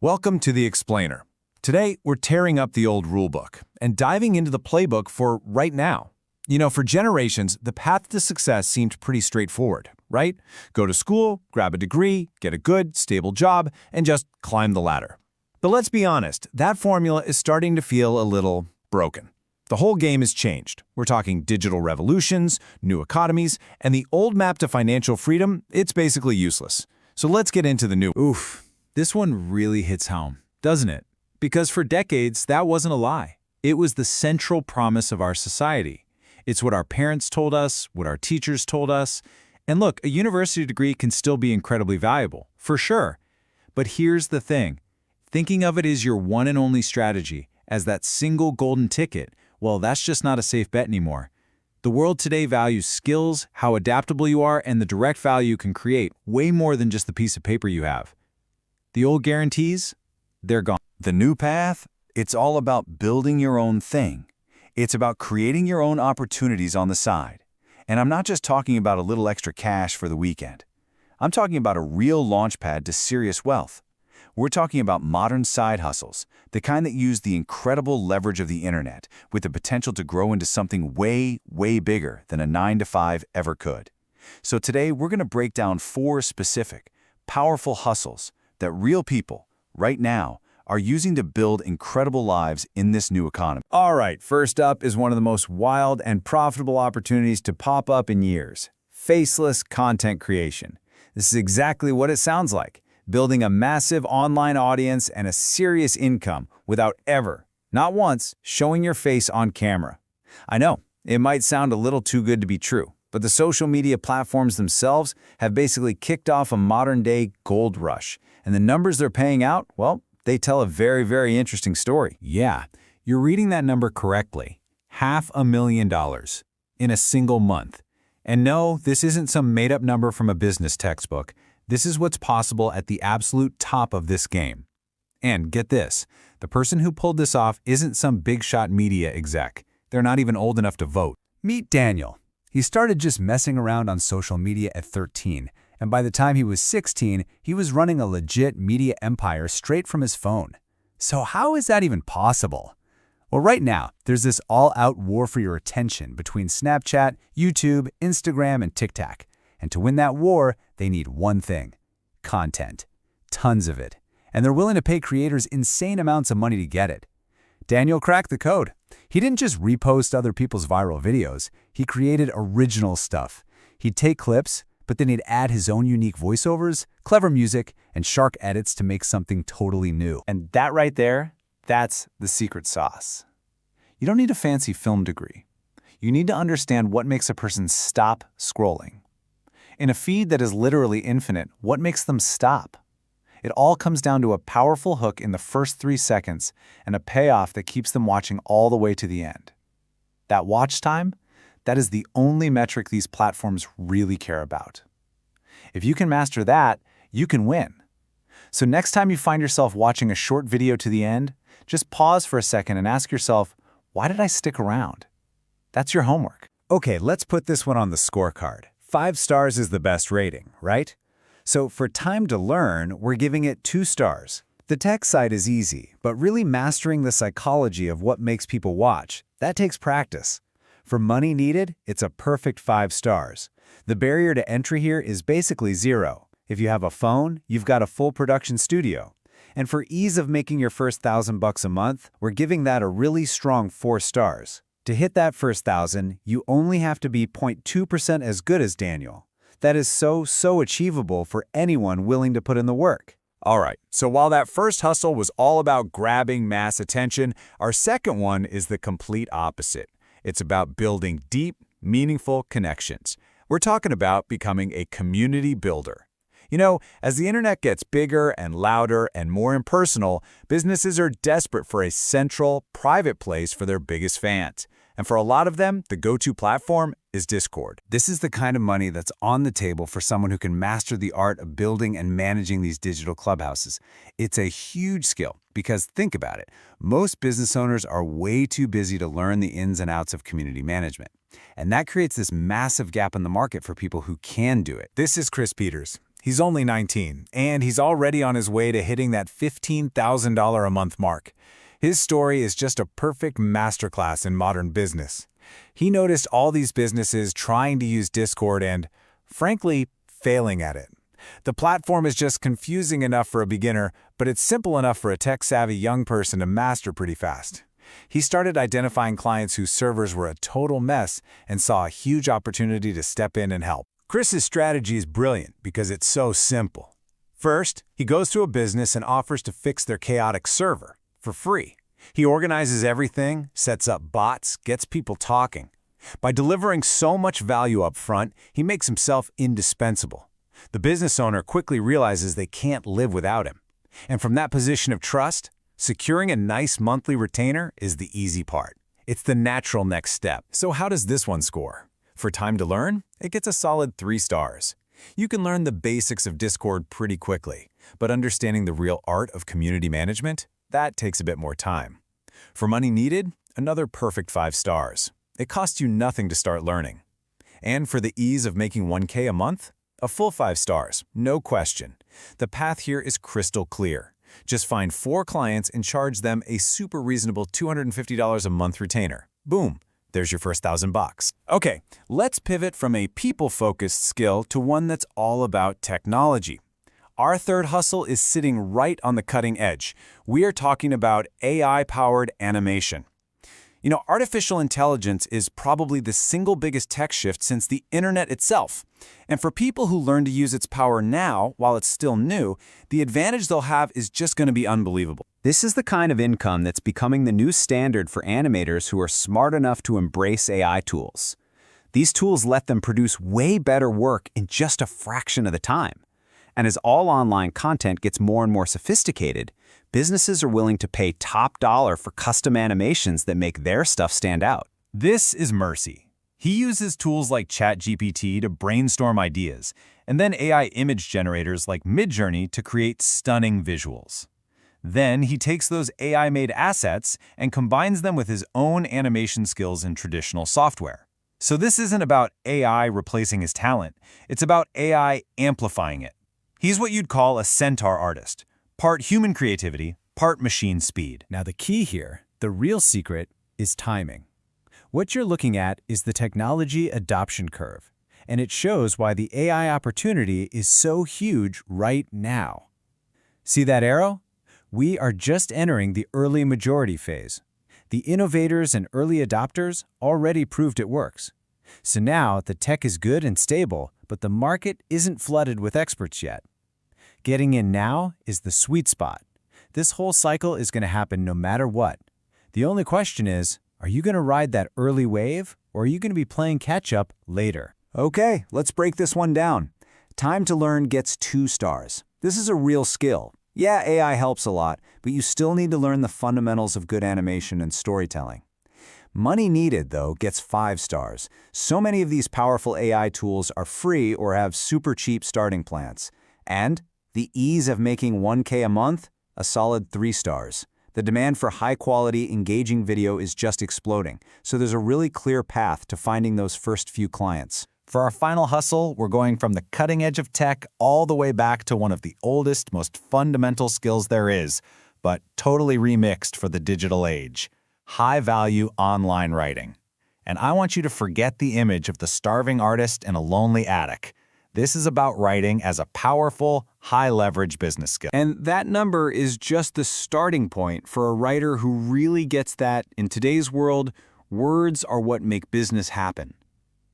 Welcome to The Explainer. Today, we're tearing up the old rulebook and diving into the playbook for right now. For generations, the path to success seemed pretty straightforward, right? Go to school, grab a degree, get a good, stable job, and just climb the ladder. But let's be honest, that formula is starting to feel a little broken. The whole game has changed. We're talking digital revolutions, new economies, and the old map to financial freedom, it's basically useless. So let's get into the new. Oof, this one really hits home, doesn't it? Because for decades, that wasn't a lie. It was the central promise of our society. It's what our parents told us, what our teachers told us. And look, a university degree can still be incredibly valuable, for sure. But here's the thing. Thinking of it as your one and only strategy, as that single golden ticket, well, that's just not a safe bet anymore. The world today values skills, how adaptable you are, and the direct value you can create way more than just the piece of paper you have. The old guarantees, they're gone. The new path, it's all about building your own thing. It's about creating your own opportunities on the side. And I'm not just talking about a little extra cash for the weekend. I'm talking about a real launchpad to serious wealth. We're talking about modern side hustles, the kind that use the incredible leverage of the internet with the potential to grow into something way, way bigger than a 9-to-5 ever could. So today, we're going to break down 4 specific, powerful hustles that real people, right now, are using to build incredible lives in this new economy. All right, first up is one of the most wild and profitable opportunities to pop up in years. Faceless content creation. This is exactly what it sounds like. Building a massive online audience and a serious income without ever, not once, showing your face on camera. I know, it might sound a little too good to be true, but the social media platforms themselves have basically kicked off a modern-day gold rush. And the numbers they're paying out, well, they tell a very, very interesting story. Yeah, you're reading that number correctly. $500,000 in a single month. And no, this isn't some made-up number from a business textbook. This is what's possible at the absolute top of this game. And get this, the person who pulled this off isn't some big-shot media exec. They're not even old enough to vote. Meet Daniel. He started just messing around on social media at 13. And by the time he was 16, he was running a legit media empire straight from his phone. So how is that even possible? Well, right now, there's this all-out war for your attention between Snapchat, YouTube, Instagram, and TikTok. And to win that war, they need one thing: content. Tons of it. And they're willing to pay creators insane amounts of money to get it. Daniel cracked the code. He didn't just repost other people's viral videos. He created original stuff. He'd take clips, but then he'd add his own unique voiceovers, clever music, and sharp edits to make something totally new. And that right there, that's the secret sauce. You don't need a fancy film degree. You need to understand what makes a person stop scrolling. In a feed that is literally infinite, what makes them stop? It all comes down to a powerful hook in the first 3 seconds and a payoff that keeps them watching all the way to the end. That watch time? That is the only metric these platforms really care about. If you can master that, you can win. So next time you find yourself watching a short video to the end, just pause for a second and ask yourself, why did I stick around? That's your homework. Okay, let's put this one on the scorecard. 5 stars is the best rating, right? So for time to learn, we're giving it 2 stars. The tech side is easy, but really mastering the psychology of what makes people watch, that takes practice. For money needed, it's a perfect 5 stars. The barrier to entry here is basically 0. If you have a phone, you've got a full production studio. And for ease of making your first $1,000 a month, we're giving that a really strong 4 stars. To hit that first 1,000, you only have to be 0.2% as good as Daniel. That is so achievable for anyone willing to put in the work. All right, so while that first hustle was all about grabbing mass attention, our second one is the complete opposite. It's about building deep, meaningful connections. We're talking about becoming a community builder. As the internet gets bigger and louder and more impersonal, businesses are desperate for a central, private place for their biggest fans. And for a lot of them, the go-to platform is Discord. This is the kind of money that's on the table for someone who can master the art of building and managing these digital clubhouses. It's a huge skill because think about it. Most business owners are way too busy to learn the ins and outs of community management. And that creates this massive gap in the market for people who can do it. This is Chris Peters. He's only 19, and he's already on his way to hitting that $15,000 a month mark. His story is just a perfect masterclass in modern business. He noticed all these businesses trying to use Discord and, frankly, failing at it. The platform is just confusing enough for a beginner, but it's simple enough for a tech-savvy young person to master pretty fast. He started identifying clients whose servers were a total mess and saw a huge opportunity to step in and help. Chris's strategy is brilliant because it's so simple. First, he goes to a business and offers to fix their chaotic server for free. He organizes everything, sets up bots, gets people talking. By delivering so much value up front, he makes himself indispensable. The business owner quickly realizes they can't live without him. And from that position of trust, securing a nice monthly retainer is the easy part. It's the natural next step. So how does this one score? For time to learn, it gets a solid 3 stars. You can learn the basics of Discord pretty quickly, but understanding the real art of community management, that takes a bit more time. For money needed, another perfect 5 stars. It costs you nothing to start learning. And for the ease of making $1K a month, a full 5 stars, no question. The path here is crystal clear. Just find 4 clients and charge them a super reasonable $250 a month retainer. Boom, there's your first $1,000. Okay, let's pivot from a people-focused skill to one that's all about technology. Our third hustle is sitting right on the cutting edge. We are talking about AI-powered animation. You know, artificial intelligence is probably the single biggest tech shift since the internet itself. And for people who learn to use its power now, while it's still new, the advantage they'll have is just going to be unbelievable. This is the kind of income that's becoming the new standard for animators who are smart enough to embrace AI tools. These tools let them produce way better work in just a fraction of the time. And as all online content gets more and more sophisticated, businesses are willing to pay top dollar for custom animations that make their stuff stand out. This is Mercy. He uses tools like ChatGPT to brainstorm ideas, and then AI image generators like Midjourney to create stunning visuals. Then he takes those AI-made assets and combines them with his own animation skills in traditional software. So this isn't about AI replacing his talent, it's about AI amplifying it. He's what you'd call a centaur artist, part human creativity, part machine speed. Now the key here, the real secret, is timing. What you're looking at is the technology adoption curve, and it shows why the AI opportunity is so huge right now. See that arrow? We are just entering the early majority phase. The innovators and early adopters already proved it works. So now the tech is good and stable, but the market isn't flooded with experts yet. Getting in now is the sweet spot. This whole cycle is going to happen no matter what. The only question is, are you going to ride that early wave, or are you going to be playing catch-up later? Okay, let's break this one down. Time to learn gets 2 stars. This is a real skill. Yeah, AI helps a lot, but you still need to learn the fundamentals of good animation and storytelling. Money needed, though, gets 5 stars. So many of these powerful AI tools are free or have super cheap starting plans. And the ease of making 1K a month? A solid 3 stars. The demand for high-quality, engaging video is just exploding, so there's a really clear path to finding those first few clients. For our final hustle, we're going from the cutting edge of tech all the way back to one of the oldest, most fundamental skills there is, but totally remixed for the digital age: high-value online writing. And I want you to forget the image of the starving artist in a lonely attic. This is about writing as a powerful, high-leverage business skill. And that number is just the starting point for a writer who really gets that, in today's world, words are what make business happen.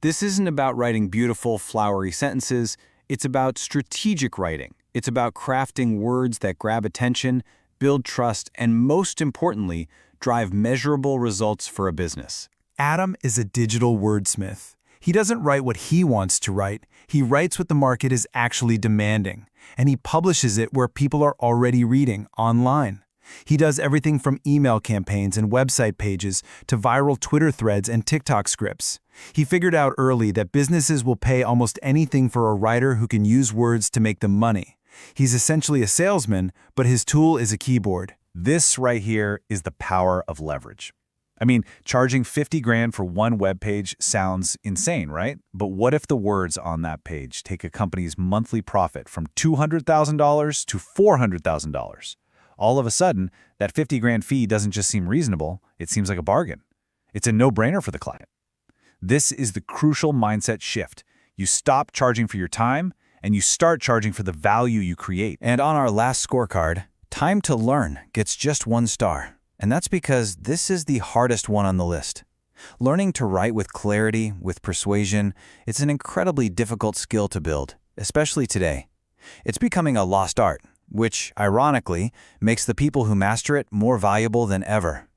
This isn't about writing beautiful, flowery sentences. It's about strategic writing. It's about crafting words that grab attention, build trust, and most importantly, drive measurable results for a business. Adam is a digital wordsmith. He doesn't write what he wants to write. He writes what the market is actually demanding, and he publishes it where people are already reading, online. He does everything from email campaigns and website pages to viral Twitter threads and TikTok scripts. He figured out early that businesses will pay almost anything for a writer who can use words to make them money. He's essentially a salesman, but his tool is a keyboard. This right here is the power of leverage. I mean, charging 50 grand for one web page sounds insane, right? But what if the words on that page take a company's monthly profit from $200,000 to $400,000? All of a sudden, that 50 grand fee doesn't just seem reasonable, it seems like a bargain. It's a no-brainer for the client. This is the crucial mindset shift. You stop charging for your time, and you start charging for the value you create. And on our last scorecard, time to learn gets just 1 star. And that's because this is the hardest one on the list. Learning to write with clarity, with persuasion, it's an incredibly difficult skill to build, especially today. It's becoming a lost art, which, ironically, makes the people who master it more valuable than ever.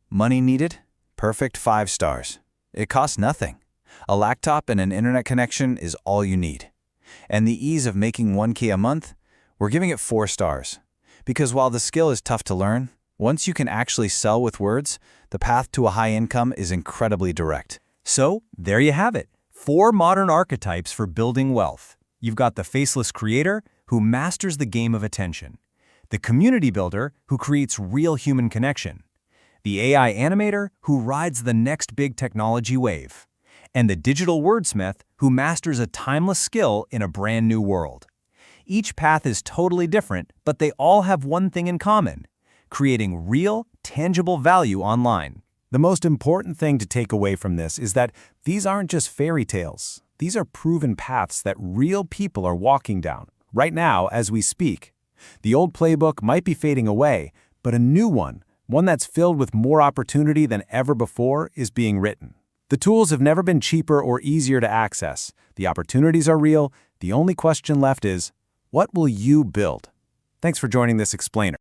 Money needed? Perfect 5 stars. It costs nothing. A laptop and an internet connection is all you need. And the ease of making 1K a month? We're giving it 4 stars. Because while the skill is tough to learn, once you can actually sell with words, the path to a high income is incredibly direct. So, there you have it. 4 modern archetypes for building wealth. You've got the faceless creator, who masters the game of attention. The community builder, who creates real human connection. The AI animator, who rides the next big technology wave. And the digital wordsmith, who masters a timeless skill in a brand new world. Each path is totally different, but they all have one thing in common: creating real, tangible value online. The most important thing to take away from this is that these aren't just fairy tales. These are proven paths that real people are walking down, right now as we speak. The old playbook might be fading away, but a new one that's filled with more opportunity than ever before, is being written. The tools have never been cheaper or easier to access. The opportunities are real. The only question left is, what will you build? Thanks for joining this explainer.